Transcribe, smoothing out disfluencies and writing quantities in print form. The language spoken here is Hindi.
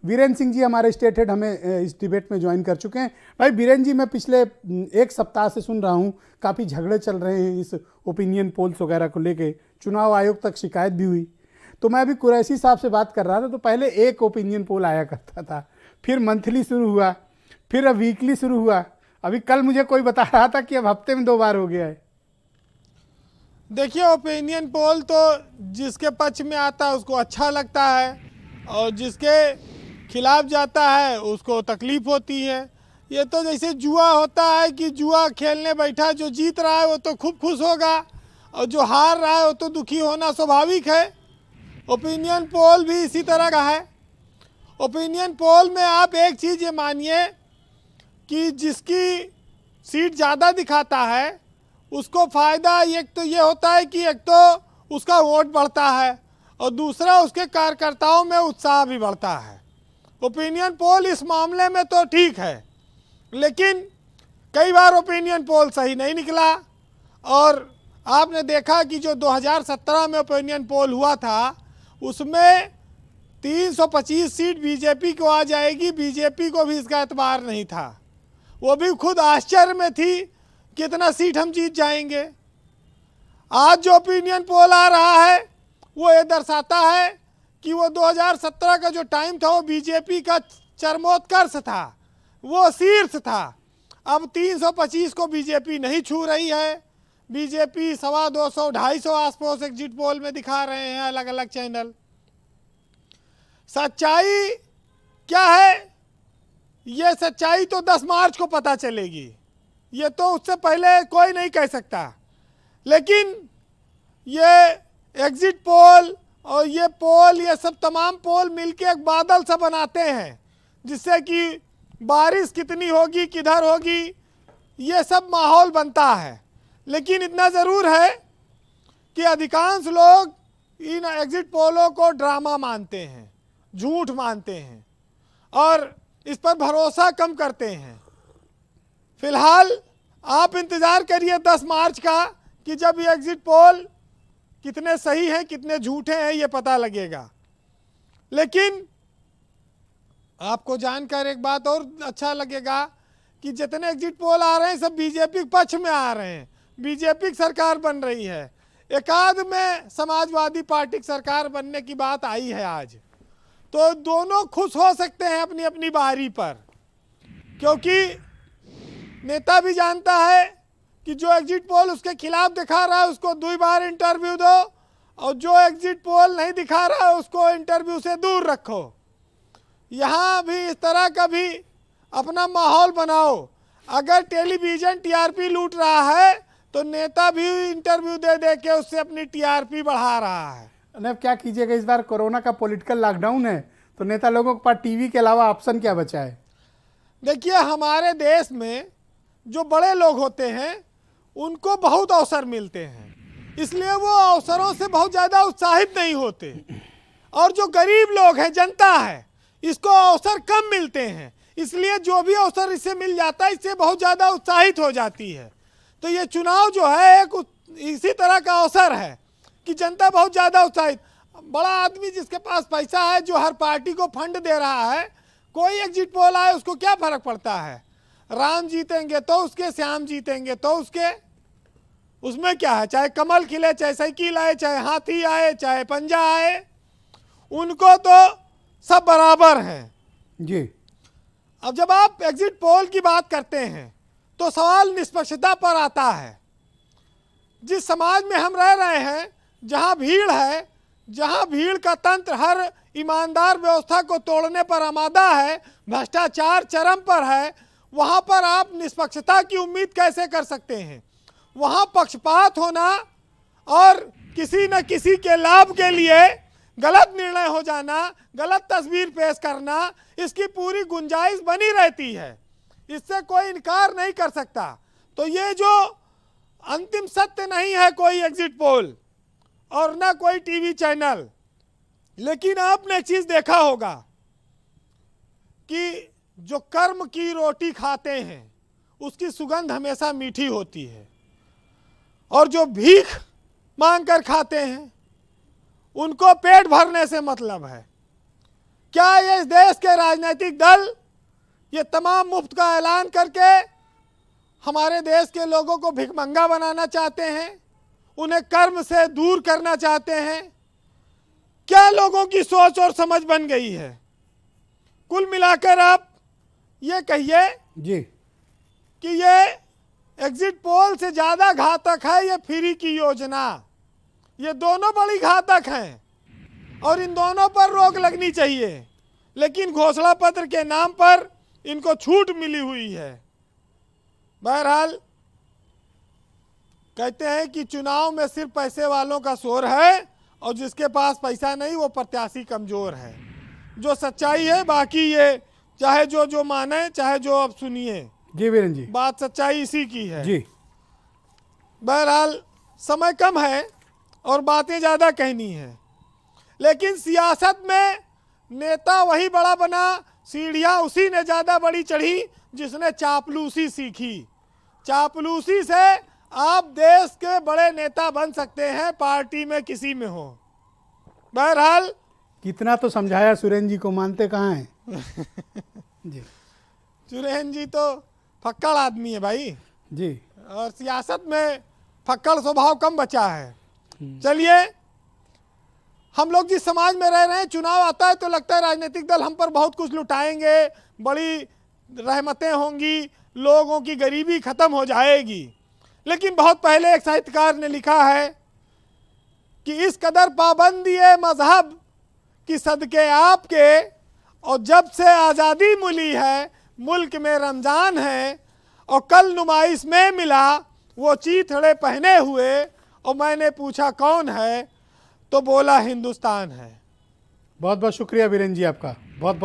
वीरेंद्र सिंह जी हमारे स्टेट हेड हमें इस डिबेट में ज्वाइन कर चुके हैं। भाई वीरेंद्र जी, मैं पिछले एक सप्ताह से सुन रहा हूँ काफ़ी झगड़े चल रहे हैं इस ओपिनियन पोल्स वगैरह को लेके, चुनाव आयोग तक शिकायत भी हुई। तो मैं अभी कुरैशी साहब से बात कर रहा था, तो पहले एक ओपिनियन पोल आया करता था, फिर मंथली शुरू हुआ, फिर अब वीकली शुरू हुआ, अभी कल मुझे कोई बता रहा था कि अब हफ्ते में 2 बार हो गया है। देखिए, ओपिनियन पोल तो जिसके पक्ष में आता है उसको अच्छा लगता है और जिसके खिलाफ जाता है उसको तकलीफ होती है। ये तो जैसे जुआ होता है कि जुआ खेलने बैठा, जो जीत रहा है वो तो खूब खुश होगा और जो हार रहा है वो तो दुखी होना स्वाभाविक है। ओपिनियन पोल भी इसी तरह का है। ओपिनियन पोल में आप एक चीज़ ये मानिए कि जिसकी सीट ज़्यादा दिखाता है उसको फ़ायदा एक तो ये होता है कि एक तो उसका वोट बढ़ता है और दूसरा उसके कार्यकर्ताओं में उत्साह भी बढ़ता है। ओपिनियन पोल इस मामले में तो ठीक है, लेकिन कई बार ओपिनियन पोल सही नहीं निकला और आपने देखा कि जो 2017 में ओपिनियन पोल हुआ था उसमें 325 सीट बीजेपी को आ जाएगी, बीजेपी को भी इसका एतबार नहीं था। वो भी खुद आश्चर्य में थी कितना सीट हम जीत जाएंगे। आज जो ओपिनियन पोल आ रहा है वो ये दर्शाता है कि वो 2017 का जो टाइम था वो बीजेपी का चरमोत्कर्ष था, वो शीर्ष था। अब 325 को बीजेपी नहीं छू रही है। बीजेपी 250 250 आसपास एग्जिट पोल में दिखा रहे हैं अलग अलग चैनल। सच्चाई क्या है, ये सच्चाई तो 10 मार्च को पता चलेगी, ये तो उससे पहले कोई नहीं कह सकता। लेकिन ये एग्जिट पोल और ये पोल, ये सब तमाम पोल मिलके एक बादल सा बनाते हैं जिससे कि बारिश कितनी होगी, किधर होगी, ये सब माहौल बनता है। लेकिन इतना ज़रूर है कि अधिकांश लोग इन एग्जिट पोलों को ड्रामा मानते हैं, झूठ मानते हैं और इस पर भरोसा कम करते हैं। फिलहाल आप इंतज़ार करिए 10 मार्च का कि जब ये एग्जिट पोल कितने सही हैं कितने झूठे हैं ये पता लगेगा। लेकिन आपको जानकर एक बात और अच्छा लगेगा कि जितने एग्जिट पोल आ रहे हैं सब बीजेपी पक्ष में आ रहे हैं, बीजेपी की सरकार बन रही है। एकाध में समाजवादी पार्टी की सरकार बनने की बात आई है आज, तो दोनों खुश हो सकते हैं अपनी अपनी बारी पर, क्योंकि नेता भी जानता है कि जो एग्जिट पोल उसके खिलाफ दिखा रहा है उसको 2 बार इंटरव्यू दो और जो एग्जिट पोल नहीं दिखा रहा है उसको इंटरव्यू से दूर रखो। यहाँ भी इस तरह का भी अपना माहौल बनाओ। अगर टेलीविज़न टीआरपी लूट रहा है तो नेता भी इंटरव्यू दे दे के उससे अपनी टीआरपी बढ़ा रहा है। अब क्या कीजिएगा, इस बार कोरोना का पॉलिटिकल लॉकडाउन है तो नेता लोगों के पास टीवी के अलावा ऑप्शन क्या बचा है? देखिए, हमारे देश में जो बड़े लोग होते हैं उनको बहुत अवसर मिलते हैं, इसलिए वो अवसरों से बहुत ज़्यादा उत्साहित नहीं होते। और जो गरीब लोग हैं, जनता है, इसको अवसर कम मिलते हैं, इसलिए जो भी अवसर इससे मिल जाता है इससे बहुत ज़्यादा उत्साहित हो जाती है। तो ये चुनाव जो है एक इसी तरह का अवसर है कि जनता बहुत ज़्यादा उत्साहित। बड़ा आदमी जिसके पास पैसा है, जो हर पार्टी को फंड दे रहा है, कोई एग्जिट पोल आए उसको क्या फ़र्क पड़ता है। राम जीतेंगे तो उसके, श्याम जीतेंगे तो उसके, उसमें क्या है, चाहे कमल खिले, चाहे साइकिल आए, चाहे हाथी आए, चाहे पंजा आए, उनको तो सब बराबर हैं जी। अब जब आप एग्जिट पोल की बात करते हैं तो सवाल निष्पक्षता पर आता है। जिस समाज में हम रह रहे हैं, जहां भीड़ है, जहां भीड़ का तंत्र हर ईमानदार व्यवस्था को तोड़ने पर आमादा है, भ्रष्टाचार चरम पर है, वहां पर आप निष्पक्षता की उम्मीद कैसे कर सकते हैं? वहां पक्षपात होना और किसी न किसी के लाभ के लिए गलत निर्णय हो जाना, गलत तस्वीर पेश करना, इसकी पूरी गुंजाइश बनी रहती है, इससे कोई इनकार नहीं कर सकता। तो ये जो अंतिम सत्य नहीं है कोई एग्जिट पोल और ना कोई टीवी चैनल। लेकिन आपने एक चीज देखा होगा कि जो कर्म की रोटी खाते हैं उसकी सुगंध हमेशा मीठी होती है, और जो भीख मांग कर खाते हैं उनको पेट भरने से मतलब है। क्या ये इस देश के राजनीतिक दल ये तमाम मुफ्त का ऐलान करके हमारे देश के लोगों को भिखमंगा बनाना चाहते हैं, उन्हें कर्म से दूर करना चाहते हैं? क्या लोगों की सोच और समझ बन गई है? कुल मिलाकर आप ये कहिए जी कि ये एग्जिट पोल से ज़्यादा घातक है ये फ्री की योजना। ये दोनों बड़ी घातक हैं और इन दोनों पर रोक लगनी चाहिए, लेकिन घोषणा पत्र के नाम पर इनको छूट मिली हुई है। बहरहाल कहते हैं कि चुनाव में सिर्फ पैसे वालों का शोर है और जिसके पास पैसा नहीं वो प्रत्याशी कमज़ोर है। जो सच्चाई है, बाकी ये चाहे जो माने, चाहे जो अब सुनिए, जी वीरेन जी, बात सच्चाई इसी की है जी। बहरहाल समय कम है और बातें ज़्यादा कहनी है, लेकिन सियासत में नेता वही बड़ा बना, सीढ़ियाँ उसी ने ज़्यादा बड़ी चढ़ी जिसने चापलूसी सीखी। चापलूसी से आप देश के बड़े नेता बन सकते हैं, पार्टी में किसी में हो। बहरहाल कितना तो समझाया सुरेन जी को, मानते कहाँ हैं। जी सुरेन जी तो फक्कड़ आदमी है भाई, जी, और सियासत में फक्कड़ स्वभाव कम बचा है। चलिए, हम लोग जिस समाज में रह रहे हैं, चुनाव आता है तो लगता है राजनीतिक दल हम पर बहुत कुछ लुटाएंगे, बड़ी रहमतें होंगी, लोगों की गरीबी खत्म हो जाएगी। लेकिन बहुत पहले एक साहित्यकार ने लिखा है कि इस कदर पाबंदी है मजहब कि सदके आपके, और जब से आज़ादी मिली है मुल्क में रमज़ान है, और कल नुमाइश में मिला वो चीथड़े पहने हुए, और मैंने पूछा कौन है तो बोला हिंदुस्तान है। बहुत बहुत शुक्रिया वीरेन जी आपका, बहुत बहुत।